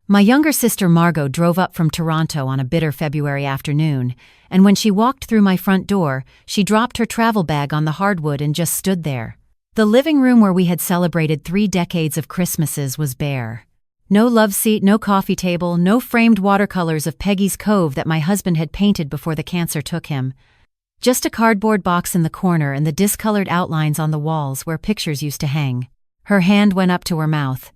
My younger sister Margot drove up from Toronto on a bitter February afternoon, and when she walked through my front door, she dropped her travel bag on the hardwood and just stood there. The living room where we had celebrated 3 decades of Christmases was bare. No love seat, no coffee table, no framed watercolors of Peggy's Cove that my husband had painted before the cancer took him. Just a cardboard box in the corner and the discolored outlines on the walls where pictures used to hang. Her hand went up to her mouth.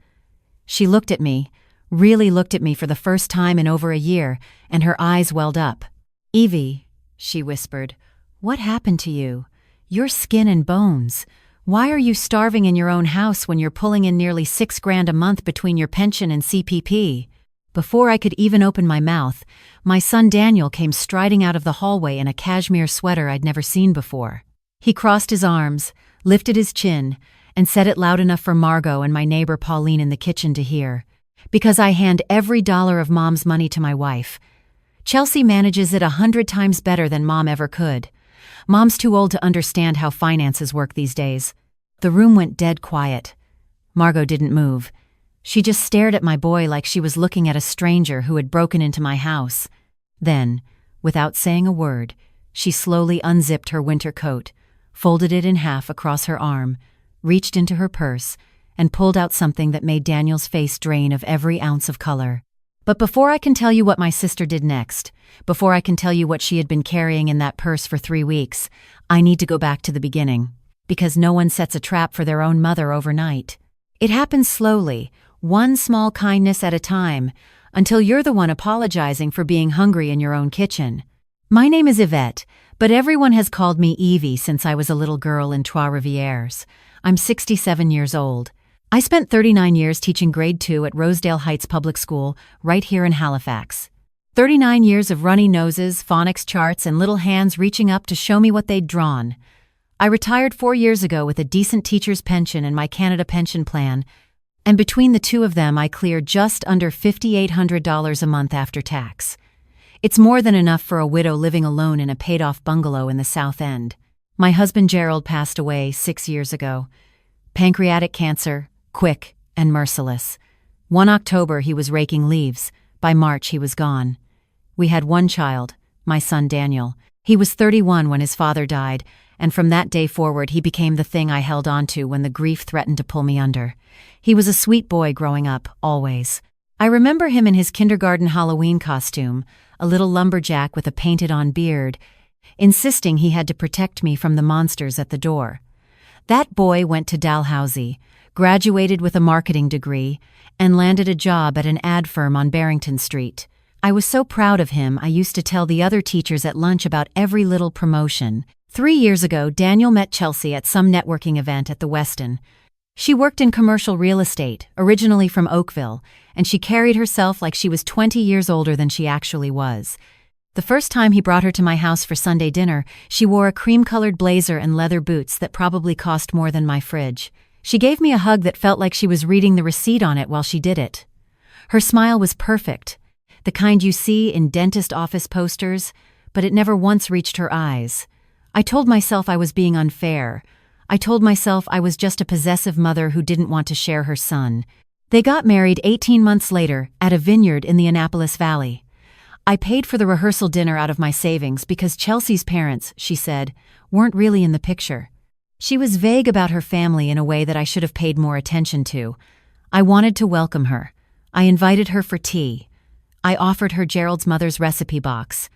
She looked at me, really looked at me for the first time in over a year, and her eyes welled up. "Evie," she whispered, "what happened to you? You're skin and bones. Why are you starving in your own house when you're pulling in nearly $6,000 a month between your pension and CPP?" Before I could even open my mouth, my son Daniel came striding out of the hallway in a cashmere sweater I'd never seen before. He crossed his arms, lifted his chin, and said it loud enough for Margot and my neighbor Pauline in the kitchen to hear. "Because I hand every dollar of Mom's money to my wife. Chelsea manages it 100 times better than Mom ever could. Mom's too old to understand how finances work these days." The room went dead quiet. Margot didn't move. She just stared at my boy like she was looking at a stranger who had broken into my house. Then, without saying a word, she slowly unzipped her winter coat, folded it in half across her arm, reached into her purse, and pulled out something that made Daniel's face drain of every ounce of color. But before I can tell you what my sister did next, before I can tell you what she had been carrying in that purse for 3 weeks, I need to go back to the beginning. Because no one sets a trap for their own mother overnight. It happens slowly, one small kindness at a time, until you're the one apologizing for being hungry in your own kitchen. My name is Yvette, but everyone has called me Evie since I was a little girl in Trois-Rivières. I'm 67 years old. I spent 39 years teaching grade 2 at Rosedale Heights Public School, right here in Halifax. 39 years of runny noses, phonics charts, and little hands reaching up to show me what they'd drawn. I retired 4 years ago with a decent teacher's pension and my Canada pension plan, and between the two of them I cleared just under $5,800 a month after tax. It's more than enough for a widow living alone in a paid-off bungalow in the South End. My husband Gerald passed away 6 years ago. Pancreatic cancer, quick and merciless. 1 October he was raking leaves. By March he was gone. We had one child, my son Daniel. He was 31 when his father died, and from that day forward he became the thing I held on to when the grief threatened to pull me under. He was a sweet boy growing up, always. I remember him in his kindergarten Halloween costume, a little lumberjack with a painted-on beard, insisting he had to protect me from the monsters at the door. That boy went to Dalhousie, graduated with a marketing degree, and landed a job at an ad firm on Barrington Street. I was so proud of him I used to tell the other teachers at lunch about every little promotion. 3 years ago, Daniel met Chelsea at some networking event at the Westin. She worked in commercial real estate, originally from Oakville, and she carried herself like she was 20 years older than she actually was. The first time he brought her to my house for Sunday dinner, she wore a cream-colored blazer and leather boots that probably cost more than my fridge. She gave me a hug that felt like she was reading the receipt on it while she did it. Her smile was perfect, the kind you see in dentist office posters, but it never once reached her eyes. I told myself I was being unfair. I told myself I was just a possessive mother who didn't want to share her son. They got married 18 months later at a vineyard in the Annapolis Valley. I paid for the rehearsal dinner out of my savings because Chelsea's parents, she said, weren't really in the picture. She was vague about her family in a way that I should have paid more attention to. I wanted to welcome her. I invited her for tea. I offered her Gerald's mother's recipe box.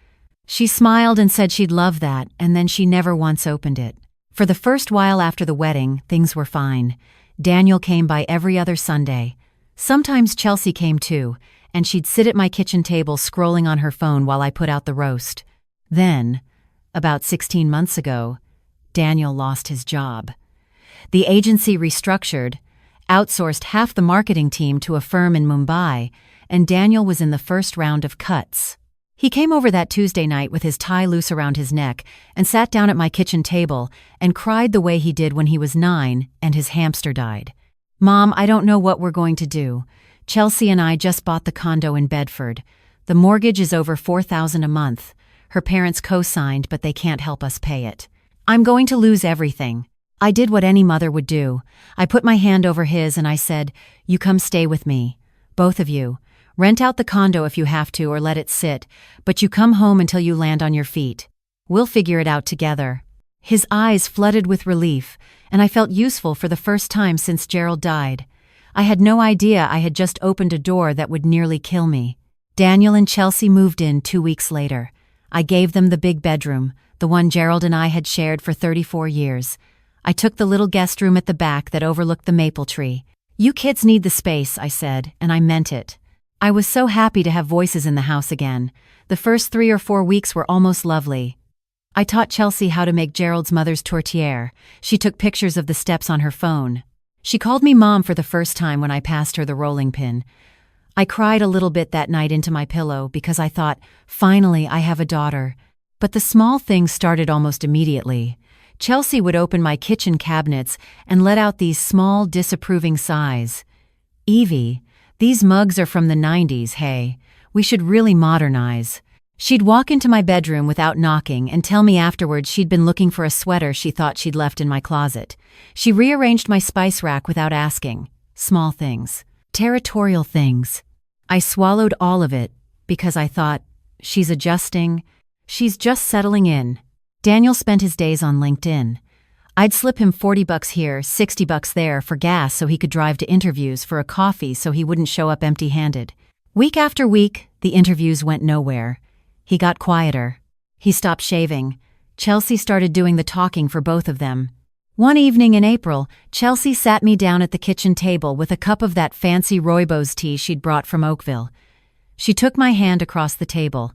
She smiled and said she'd love that, and then she never once opened it. For the first while after the wedding, things were fine. Daniel came by every other Sunday. Sometimes Chelsea came too, and she'd sit at my kitchen table scrolling on her phone while I put out the roast. Then, about 16 months ago, Daniel lost his job. The agency restructured, outsourced half the marketing team to a firm in Mumbai, and Daniel was in the first round of cuts. He came over that Tuesday night with his tie loose around his neck and sat down at my kitchen table and cried the way he did when he was 9 and his hamster died. "Mom, I don't know what we're going to do. Chelsea and I just bought the condo in Bedford. The mortgage is over $4,000 a month. Her parents co-signed, but they can't help us pay it. I'm going to lose everything." I did what any mother would do. I put my hand over his and I said, "You come stay with me. Both of you. Rent out the condo if you have to or let it sit, but you come home until you land on your feet. We'll figure it out together." His eyes flooded with relief, and I felt useful for the first time since Gerald died. I had no idea I had just opened a door that would nearly kill me. Daniel and Chelsea moved in 2 weeks later. I gave them the big bedroom, the one Gerald and I had shared for 34 years. I took the little guest room at the back that overlooked the maple tree. "You kids need the space," I said, and I meant it. I was so happy to have voices in the house again. The first 3 or 4 weeks were almost lovely. I taught Chelsea how to make Gerald's mother's tourtière. She took pictures of the steps on her phone. She called me Mom for the first time when I passed her the rolling pin. I cried a little bit that night into my pillow because I thought, finally I have a daughter. But the small things started almost immediately. Chelsea would open my kitchen cabinets and let out these small, disapproving sighs. "Evie, these mugs are from the 90s, hey. We should really modernize." She'd walk into my bedroom without knocking and tell me afterwards she'd been looking for a sweater she thought she'd left in my closet. She rearranged my spice rack without asking. Small things. Territorial things. I swallowed all of it because I thought, she's adjusting. She's just settling in. Daniel spent his days on LinkedIn. I'd slip him $40 here, $60 there for gas so he could drive to interviews, for a coffee so he wouldn't show up empty-handed. Week after week, the interviews went nowhere. He got quieter. He stopped shaving. Chelsea started doing the talking for both of them. One evening in April, Chelsea sat me down at the kitchen table with a cup of that fancy rooibos tea she'd brought from Oakville. She took my hand across the table.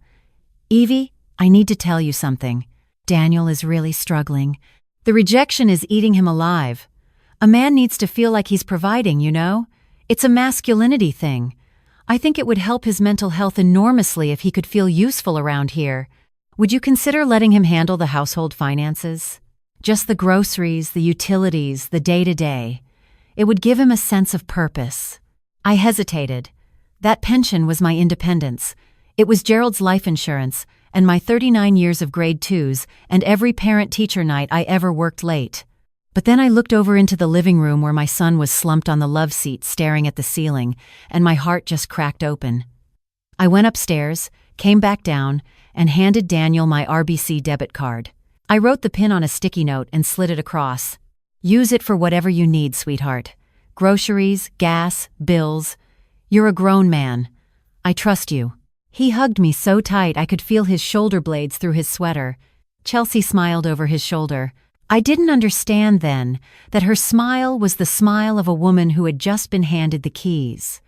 "Evie, I need to tell you something. Daniel is really struggling. The rejection is eating him alive. A man needs to feel like he's providing, you know? It's a masculinity thing. I think it would help his mental health enormously if he could feel useful around here. Would you consider letting him handle the household finances? Just the groceries, the utilities, the day-to-day. It would give him a sense of purpose." I hesitated. That pension was my independence. It was Gerald's life insurance, and my 39 years of grade 2s, and every parent-teacher night I ever worked late. But then I looked over into the living room where my son was slumped on the love seat staring at the ceiling, and my heart just cracked open. I went upstairs, came back down, and handed Daniel my RBC debit card. I wrote the PIN on a sticky note and slid it across. "Use it for whatever you need, sweetheart. Groceries, gas, bills. You're a grown man. I trust you." He hugged me so tight I could feel his shoulder blades through his sweater. Chelsea smiled over his shoulder. I didn't understand then that her smile was the smile of a woman who had just been handed the keys.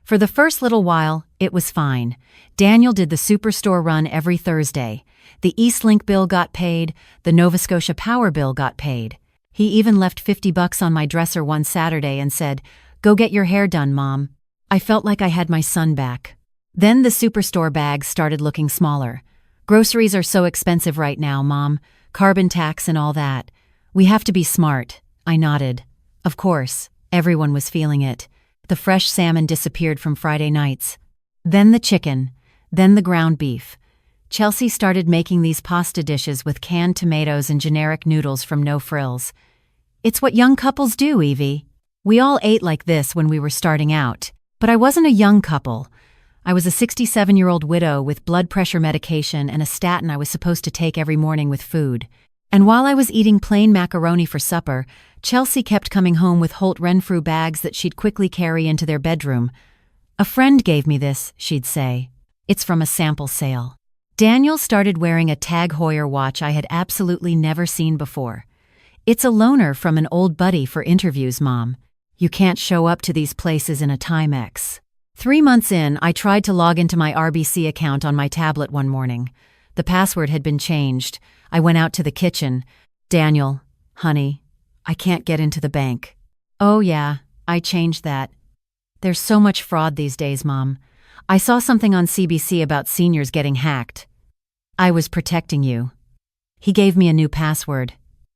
For the first little while, it was fine. Daniel did the Superstore run every Thursday. The Eastlink bill got paid, the Nova Scotia Power bill got paid. He even left $50 on my dresser one Saturday and said, "Go get your hair done, Mom." I felt like I had my son back. Then the Superstore bags started looking smaller. "Groceries are so expensive right now, Mom. Carbon tax and all that. We have to be smart." I nodded. Of course, everyone was feeling it. The fresh salmon disappeared from Friday nights. Then the chicken. Then the ground beef. Chelsea started making these pasta dishes with canned tomatoes and generic noodles from No Frills. It's what young couples do, Evie. We all ate like this when we were starting out. But I wasn't a young couple. I was a 67-year-old widow with blood pressure medication and a statin I was supposed to take every morning with food. And while I was eating plain macaroni for supper, Chelsea kept coming home with Holt Renfrew bags that she'd quickly carry into their bedroom. "A friend gave me this," she'd say. "It's from a sample sale." Daniel started wearing a Tag Heuer watch I had absolutely never seen before. "It's a loaner from an old buddy for interviews, Mom. You can't show up to these places in a Timex." 3 months in, I tried to log into my RBC account on my tablet one morning. The password had been changed. I went out to the kitchen. "Daniel, honey, I can't get into the bank." "Oh yeah, I changed that. There's so much fraud these days, Mom. I saw something on CBC about seniors getting hacked." "I was protecting you." He gave me a new password.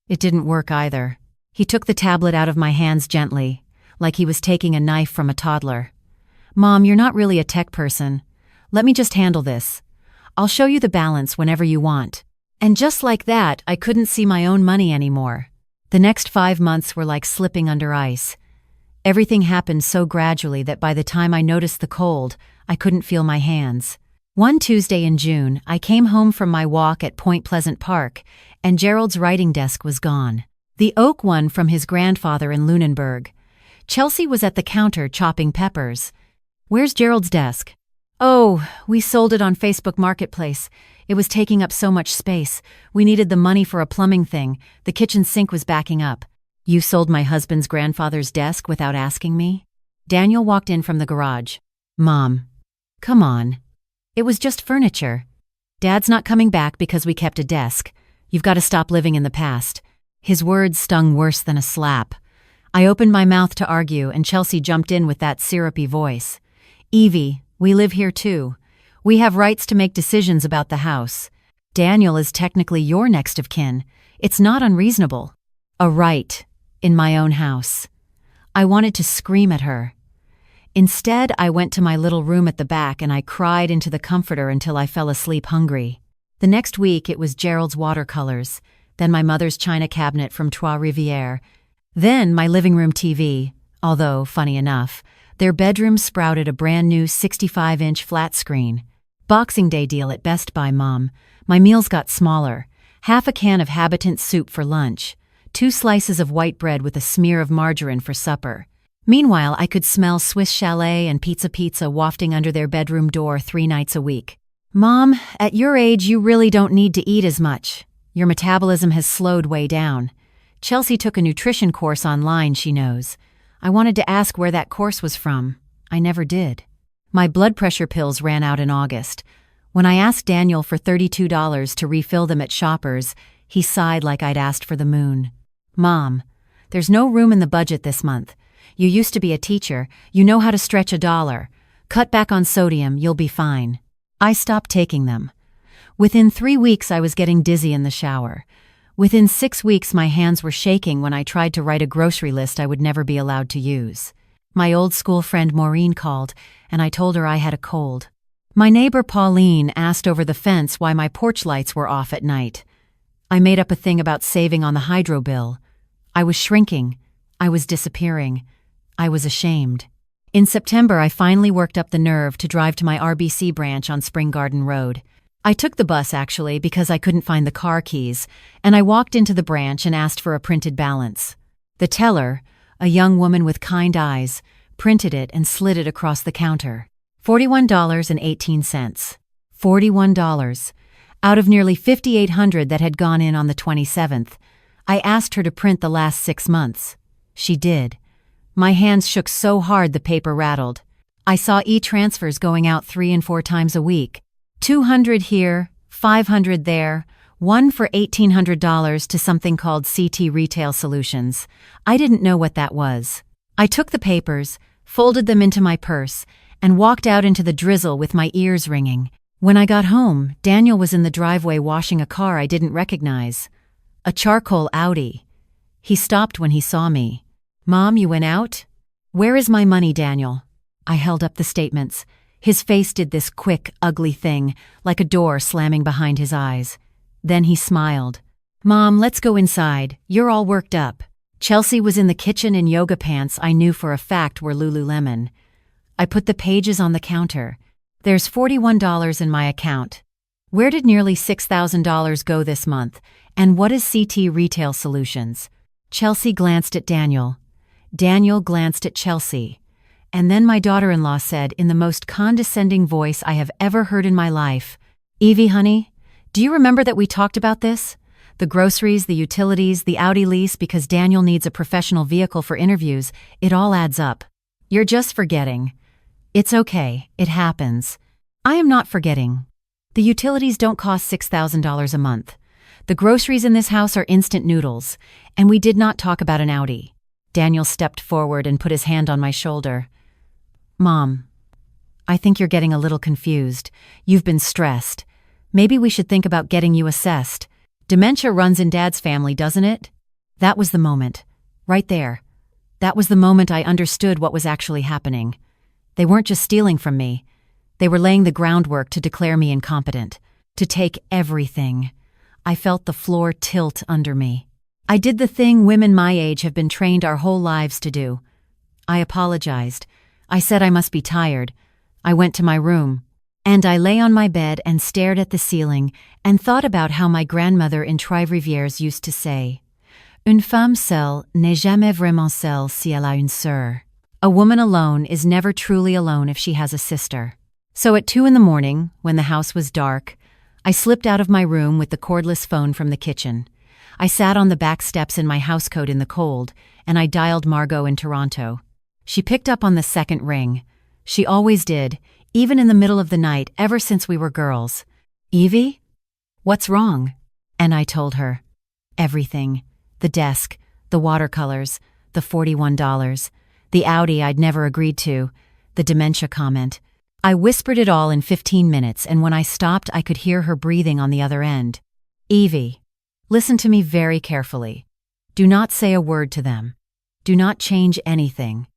It didn't work either. He took the tablet out of my hands gently, like he was taking a knife from a toddler. "Mom, you're not really a tech person. Let me just handle this. I'll show you the balance whenever you want." And just like that, I couldn't see my own money anymore. The next 5 months were like slipping under ice. Everything happened so gradually that by the time I noticed the cold, I couldn't feel my hands. One Tuesday in June, I came home from my walk at Point Pleasant Park, and Gerald's writing desk was gone. The oak one from his grandfather in Lunenburg. Chelsea was at the counter chopping peppers. "Where's Gerald's desk?" "Oh, we sold it on Facebook Marketplace. It was taking up so much space. We needed the money for a plumbing thing. The kitchen sink was backing up." "You sold my husband's grandfather's desk without asking me?" Daniel walked in from the garage. "Mom, come on. It was just furniture. Dad's not coming back because we kept a desk. You've got to stop living in the past." His words stung worse than a slap. I opened my mouth to argue, and Chelsea jumped in with that syrupy voice. "Evie, we live here too. We have rights to make decisions about the house. Daniel is technically your next of kin. It's not unreasonable." A right in my own house. I wanted to scream at her. Instead, I went to my little room at the back and I cried into the comforter until I fell asleep hungry. The next week, it was Gerald's watercolors, then my mother's china cabinet from Trois Rivières, then my living room TV, although, funny enough, their bedroom sprouted a brand new 65-inch flat screen. Boxing Day deal at Best Buy, Mom. My meals got smaller. Half a can of Habitant soup for lunch. 2 slices of white bread with a smear of margarine for supper. Meanwhile, I could smell Swiss Chalet and Pizza wafting under their bedroom door 3 nights a week. "Mom, at your age, you really don't need to eat as much. Your metabolism has slowed way down." Chelsea took a nutrition course online, she knows. I wanted to ask where that course was from. I never did. My blood pressure pills ran out in August. When I asked Daniel for $32 to refill them at Shoppers, he sighed like I'd asked for the moon. "Mom, there's no room in the budget this month. You used to be a teacher. You know how to stretch $1. Cut back on sodium, you'll be fine." I stopped taking them. Within 3 weeks, I was getting dizzy in the shower. Within 6 weeks, my hands were shaking when I tried to write a grocery list I would never be allowed to use. My old school friend Maureen called, and I told her I had a cold. My neighbor Pauline asked over the fence why my porch lights were off at night. I made up a thing about saving on the hydro bill. I was shrinking. I was disappearing. I was ashamed. In September, I finally worked up the nerve to drive to my RBC branch on Spring Garden Road. I took the bus, actually, because I couldn't find the car keys, and I walked into the branch and asked for a printed balance. The teller, a young woman with kind eyes, printed it and slid it across the counter. $41.18. $41. Out of nearly $5,800 that had gone in on the 27th. I asked her to print the last 6 months. She did. My hands shook so hard the paper rattled. I saw e-transfers going out 3 and 4 times a week. 200 here, 500 there, one for $1,800 to something called CT Retail Solutions. I didn't know what that was. I took the papers, folded them into my purse, and walked out into the drizzle with my ears ringing. When I got home, Daniel was in the driveway washing a car I didn't recognize. A charcoal Audi. He stopped when he saw me. "Mom, you went out?" "Where is my money, Daniel?" I held up the statements. His face did this quick, ugly thing, like a door slamming behind his eyes. Then he smiled. "Mom, let's go inside. You're all worked up." Chelsea was in the kitchen in yoga pants I knew for a fact were Lululemon. I put the pages on the counter. "There's $41 in my account. Where did nearly $6,000 go this month? And what is CT Retail Solutions?" Chelsea glanced at Daniel. Daniel glanced at Chelsea. And then my daughter-in-law said in the most condescending voice I have ever heard in my life, "Evie, honey, do you remember that we talked about this? The groceries, the utilities, the Audi lease because Daniel needs a professional vehicle for interviews. It all adds up. You're just forgetting." "It's okay. It happens." "I am not forgetting. The utilities don't cost $6,000 a month. The groceries in this house are instant noodles, and we did not talk about an Audi." Daniel stepped forward and put his hand on my shoulder. "Mom, I think you're getting a little confused. You've been stressed. Maybe we should think about getting you assessed. Dementia runs in Dad's family, doesn't it?" That was the moment. Right there. That was the moment I understood what was actually happening. They weren't just stealing from me. They were laying the groundwork to declare me incompetent. To take everything. I felt the floor tilt under me. I did the thing women my age have been trained our whole lives to do. I apologized. I said I must be tired. I went to my room. And I lay on my bed and stared at the ceiling and thought about how my grandmother in Trois-Rivières used to say, Une femme seule n'est jamais vraiment seule si elle a une sœur. A woman alone is never truly alone if she has a sister. So at 2 a.m, when the house was dark, I slipped out of my room with the cordless phone from the kitchen. I sat on the back steps in my housecoat in the cold, and I dialed Margot in Toronto. She picked up on the second ring. She always did, even in the middle of the night, ever since we were girls. Evie? What's wrong? And I told her. Everything. The desk, the watercolors, the $41, the Audi I'd never agreed to, the dementia comment. I whispered it all in 15 minutes, and when I stopped, I could hear her breathing on the other end. Evie, listen to me very carefully. Do not say a word to them. Do not change anything.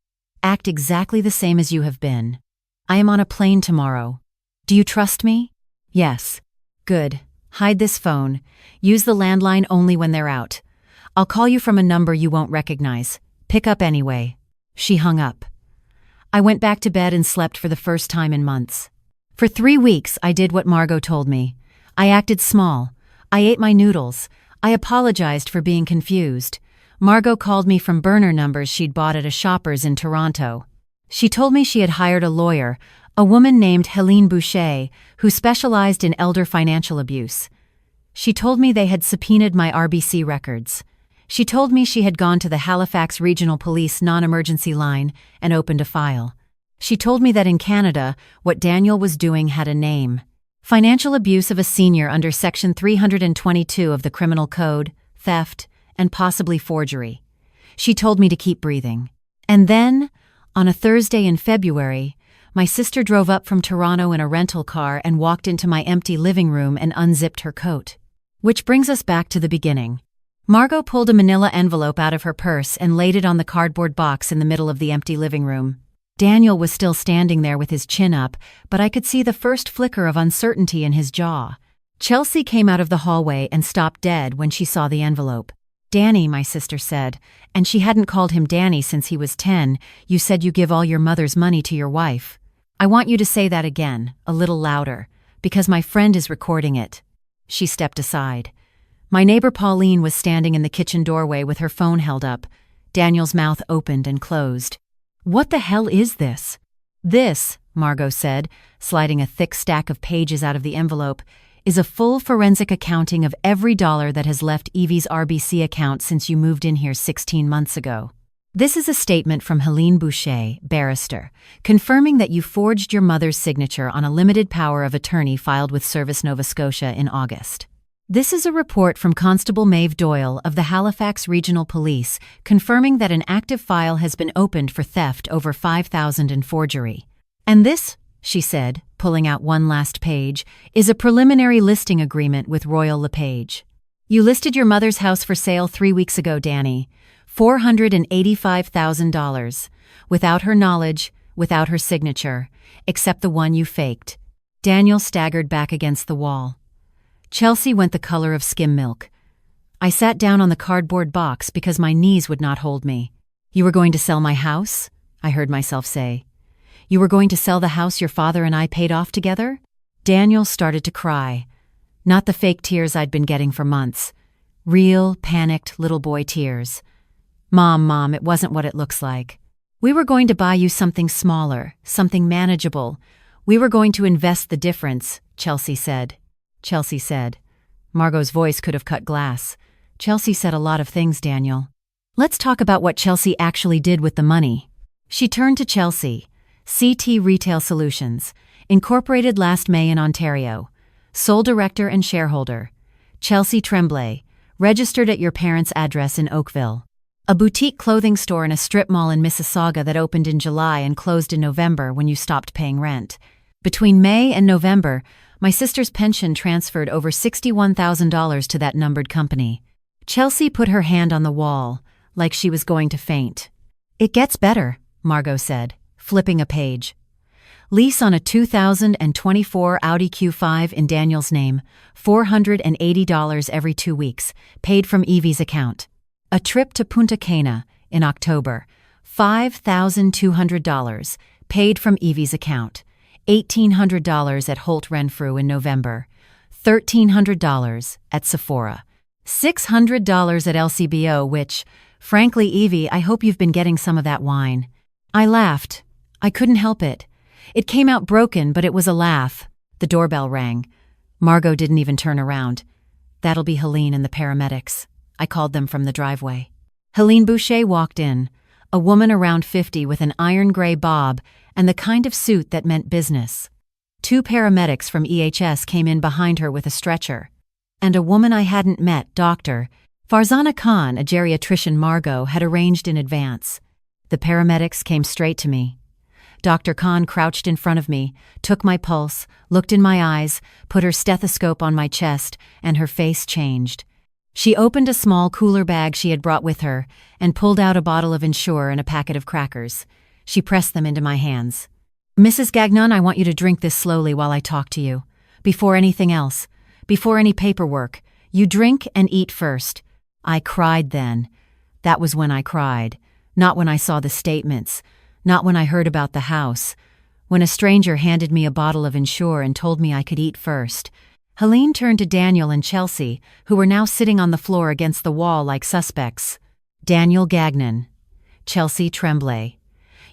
Act exactly the same as you have been. I am on a plane tomorrow. Do you trust me? Yes. Good. Hide this phone. Use the landline only when they're out. I'll call you from a number you won't recognize. Pick up anyway. She hung up. I went back to bed and slept for the first time in months. For 3 weeks, I did what Margot told me. I acted small. I ate my noodles. I apologized for being confused. Margot called me from burner numbers she'd bought at a Shoppers in Toronto. She told me she had hired a lawyer, a woman named Helene Boucher, who specialized in elder financial abuse. She told me they had subpoenaed my RBC records. She told me she had gone to the Halifax Regional Police non-emergency line and opened a file. She told me that in Canada, what Daniel was doing had a name. Financial abuse of a senior under Section 322 of the Criminal Code, theft, and possibly forgery. She told me to keep breathing. And then, on a Thursday in February, my sister drove up from Toronto in a rental car and walked into my empty living room and unzipped her coat. Which brings us back to the beginning. Margot pulled a manila envelope out of her purse and laid it on the cardboard box in the middle of the empty living room. Daniel was still standing there with his chin up, but I could see the first flicker of uncertainty in his jaw. Chelsea came out of the hallway and stopped dead when she saw the envelope. Danny, my sister said, and she hadn't called him Danny since he was 10, you said you give all your mother's money to your wife. I want you to say that again, a little louder, because my friend is recording it. She stepped aside. My neighbor Pauline was standing in the kitchen doorway with her phone held up. Daniel's mouth opened and closed. What the hell is this? This, Margot said, sliding a thick stack of pages out of the envelope, is a full forensic accounting of every dollar that has left Evie's RBC account since you moved in here 16 months ago. This is a statement from Helene Boucher, barrister, confirming that you forged your mother's signature on a limited power of attorney filed with Service Nova Scotia in August. This is a report from Constable Maeve Doyle of the Halifax Regional Police confirming that an active file has been opened for theft over $5,000 and forgery. And this, she said, pulling out one last page, is a preliminary listing agreement with Royal LePage. You listed your mother's house for sale 3 weeks ago, Danny. $485,000. Without her knowledge, without her signature, except the one you faked. Daniel staggered back against the wall. Chelsea went the color of skim milk. I sat down on the cardboard box because my knees would not hold me. You were going to sell my house? I heard myself say. You were going to sell the house your father and I paid off together? Daniel started to cry. Not the fake tears I'd been getting for months. Real, panicked little boy tears. Mom, it wasn't what it looks like. We were going to buy you something smaller, something manageable. We were going to invest the difference, Chelsea said. Chelsea said. Margot's voice could have cut glass. Chelsea said a lot of things, Daniel. Let's talk about what Chelsea actually did with the money. She turned to Chelsea. CT Retail Solutions, incorporated last May in Ontario. Sole director and shareholder. Chelsea Tremblay, registered at your parents' address in Oakville. A boutique clothing store in a strip mall in Mississauga that opened in July and closed in November when you stopped paying rent. Between May and November, my sister's pension transferred over $61,000 to that numbered company. Chelsea put her hand on the wall, like she was going to faint. It gets better, Margot said, flipping a page. Lease on a 2024 Audi Q5 in Daniel's name, $480 every 2 weeks, paid from Evie's account. A trip to Punta Cana in October, $5,200, paid from Evie's account. $1,800 at Holt Renfrew in November, $1,300 at Sephora, $600 at LCBO, which, frankly, Evie, I hope you've been getting some of that wine. I laughed. I couldn't help it. It came out broken, but it was a laugh. The doorbell rang. Margot didn't even turn around. That'll be Helene and the paramedics. I called them from the driveway. Helene Boucher walked in, a woman around 50 with an iron-gray bob and the kind of suit that meant business. 2 paramedics from EHS came in behind her with a stretcher. And a woman I hadn't met, Dr. Farzana Khan, a geriatrician Margot had arranged in advance. The paramedics came straight to me. Dr. Khan crouched in front of me, took my pulse, looked in my eyes, put her stethoscope on my chest, and her face changed. She opened a small cooler bag she had brought with her and pulled out a bottle of Ensure and a packet of crackers. She pressed them into my hands. "Mrs. Gagnon, I want you to drink this slowly while I talk to you. Before anything else, before any paperwork, you drink and eat first." I cried then. That was when I cried. Not when I saw the statements. Not when I heard about the house. When a stranger handed me a bottle of Ensure and told me I could eat first. Helene turned to Daniel and Chelsea, who were now sitting on the floor against the wall like suspects. "Daniel Gagnon, Chelsea Tremblay.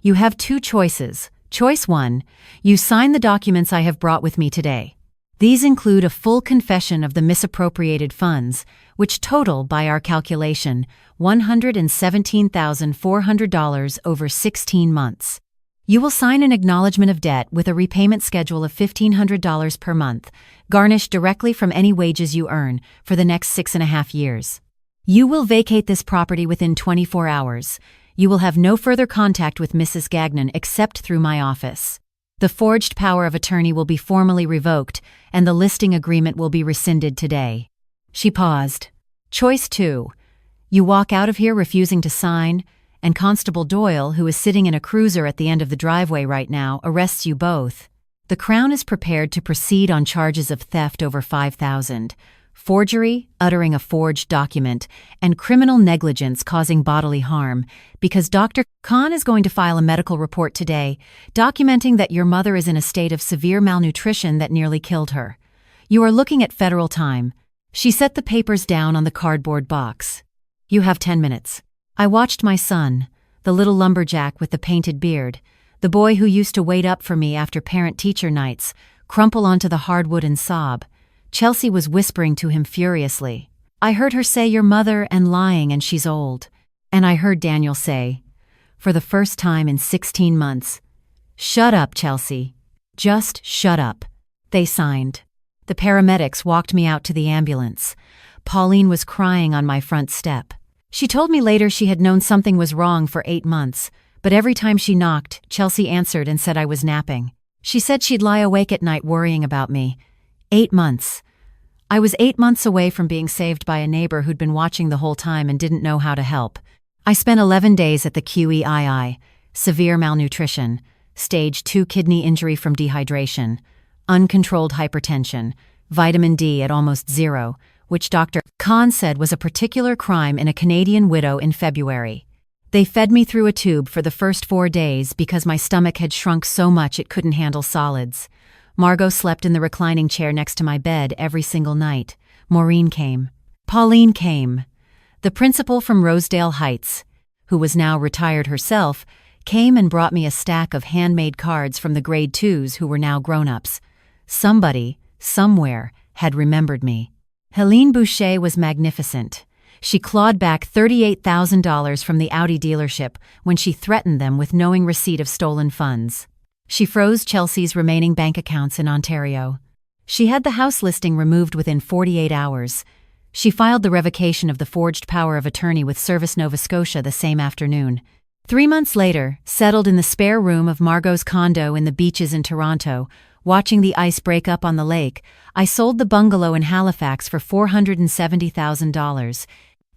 You have 2 choices. Choice 1, you sign the documents I have brought with me today. These include a full confession of the misappropriated funds, which total, by our calculation, $117,400 over 16 months. You will sign an acknowledgement of debt with a repayment schedule of $1,500 per month, garnished directly from any wages you earn for the next 6.5 years. You will vacate this property within 24 hours. You will have no further contact with Mrs. Gagnon except through my office. The forged power of attorney will be formally revoked, and the listing agreement will be rescinded today." She paused. "Choice 2. You walk out of here refusing to sign, and Constable Doyle, who is sitting in a cruiser at the end of the driveway right now, arrests you both. The Crown is prepared to proceed on charges of theft over $5,000, forgery, uttering a forged document, and criminal negligence causing bodily harm, because Dr. Khan is going to file a medical report today documenting that your mother is in a state of severe malnutrition that nearly killed her. You are looking at federal time." She set the papers down on the cardboard box. "You have 10 minutes. I watched my son, the little lumberjack with the painted beard, the boy who used to wait up for me after parent-teacher nights, crumple onto the hardwood and sob. Chelsea was whispering to him furiously. I heard her say, 'Your mother,' and lying, and she's old. And I heard Daniel say, for the first time in 16 months, 'Shut up, Chelsea. Just shut up.' They signed. The paramedics walked me out to the ambulance. Pauline was crying on my front step. She told me later she had known something was wrong for 8 months, but every time she knocked, Chelsea answered and said I was napping. She said she'd lie awake at night worrying about me. 8 months. I was 8 months away from being saved by a neighbor who'd been watching the whole time and didn't know how to help. I spent 11 days at the QEII, severe malnutrition, stage 2 kidney injury from dehydration, uncontrolled hypertension, vitamin D at almost 0, which Dr. Khan said was a particular crime in a Canadian widow in February. They fed me through a tube for the first 4 days because my stomach had shrunk so much it couldn't handle solids. Margot slept in the reclining chair next to my bed every single night. Maureen came. Pauline came. The principal from Rosedale Heights, who was now retired herself, came and brought me a stack of handmade cards from the grade 2s who were now grown-ups. Somebody, somewhere, had remembered me. Helene Boucher was magnificent. She clawed back $38,000 from the Audi dealership when she threatened them with knowing receipt of stolen funds. She froze Chelsea's remaining bank accounts in Ontario. She had the house listing removed within 48 hours. She filed the revocation of the forged power of attorney with Service Nova Scotia the same afternoon. 3 months later, settled in the spare room of Margot's condo in the beaches in Toronto, watching the ice break up on the lake, I sold the bungalow in Halifax for $470,000.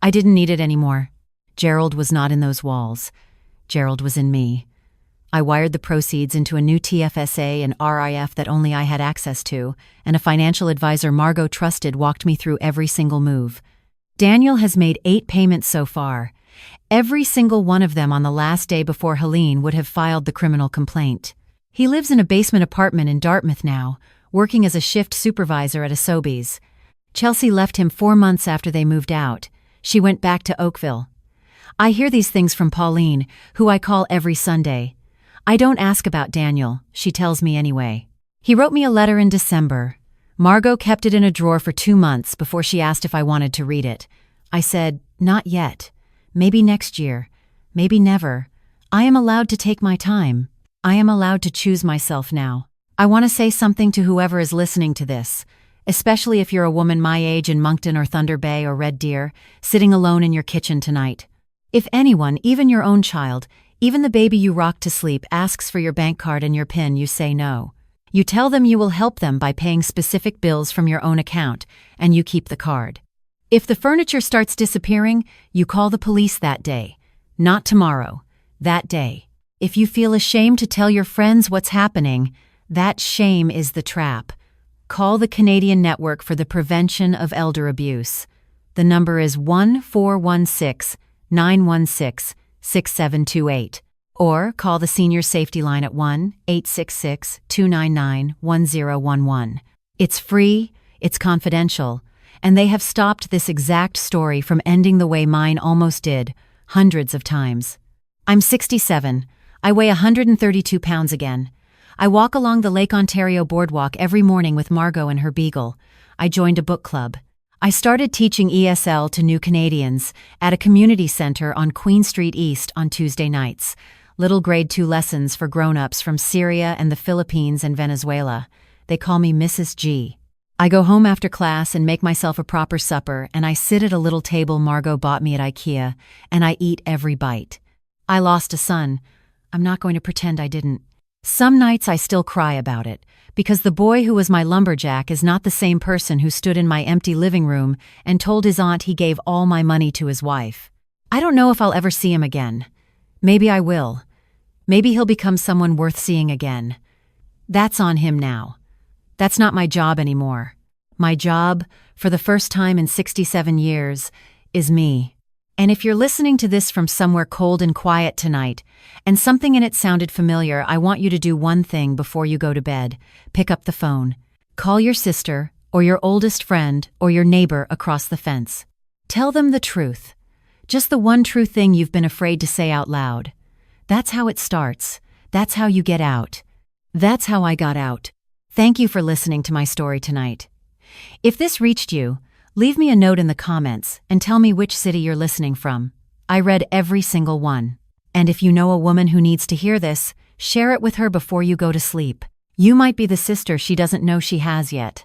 I didn't need it anymore. Gerald was not in those walls. Gerald was in me. I wired the proceeds into a new TFSA and RIF that only I had access to, and a financial advisor Margot trusted walked me through every single move. Daniel has made 8 payments so far. Every single one of them on the last day before Helene would have filed the criminal complaint. He lives in a basement apartment in Dartmouth now, working as a shift supervisor at a Sobeys. Chelsea left him 4 months after they moved out. She went back to Oakville. I hear these things from Pauline, who I call every Sunday. I don't ask about Daniel, she tells me anyway. He wrote me a letter in December. Margot kept it in a drawer for 2 months before she asked if I wanted to read it. I said, not yet. Maybe next year. Maybe never. I am allowed to take my time. I am allowed to choose myself now. I want to say something to whoever is listening to this, especially if you're a woman my age in Moncton or Thunder Bay or Red Deer, sitting alone in your kitchen tonight. If anyone, even your own child, even the baby you rock to sleep, asks for your bank card and your PIN, you say no. You tell them you will help them by paying specific bills from your own account, and you keep the card. If the furniture starts disappearing, you call the police that day. Not tomorrow. That day. If you feel ashamed to tell your friends what's happening, that shame is the trap. Call the Canadian Network for the Prevention of Elder Abuse. The number is 1-416-916-6728. Or call the Senior Safety Line at 1-866-299-1011. It's free, it's confidential, and they have stopped this exact story from ending the way mine almost did, hundreds of times. I'm 67. I weigh 132 pounds again. I walk along the Lake Ontario boardwalk every morning with Margot and her beagle. I joined a book club. I started teaching ESL to new Canadians at a community center on Queen Street East on Tuesday nights. Little grade 2 lessons for grown-ups from Syria and the Philippines and Venezuela. They call me Mrs. G. I go home after class and make myself a proper supper, and I sit at a little table Margot bought me at IKEA, and I eat every bite. I lost a son. I'm not going to pretend I didn't. Some nights I still cry about it, because the boy who was my lumberjack is not the same person who stood in my empty living room and told his aunt he gave all my money to his wife. I don't know if I'll ever see him again. Maybe I will. Maybe he'll become someone worth seeing again. That's on him now. That's not my job anymore. My job, for the first time in 67 years, is me. And if you're listening to this from somewhere cold and quiet tonight, and something in it sounded familiar, I want you to do one thing before you go to bed. Pick up the phone. Call your sister, or your oldest friend, or your neighbor across the fence. Tell them the truth. Just the one true thing you've been afraid to say out loud. That's how it starts. That's how you get out. That's how I got out. Thank you for listening to my story tonight. If this reached you, leave me a note in the comments and tell me which city you're listening from. I read every single one. And if you know a woman who needs to hear this, share it with her before you go to sleep. You might be the sister she doesn't know she has yet.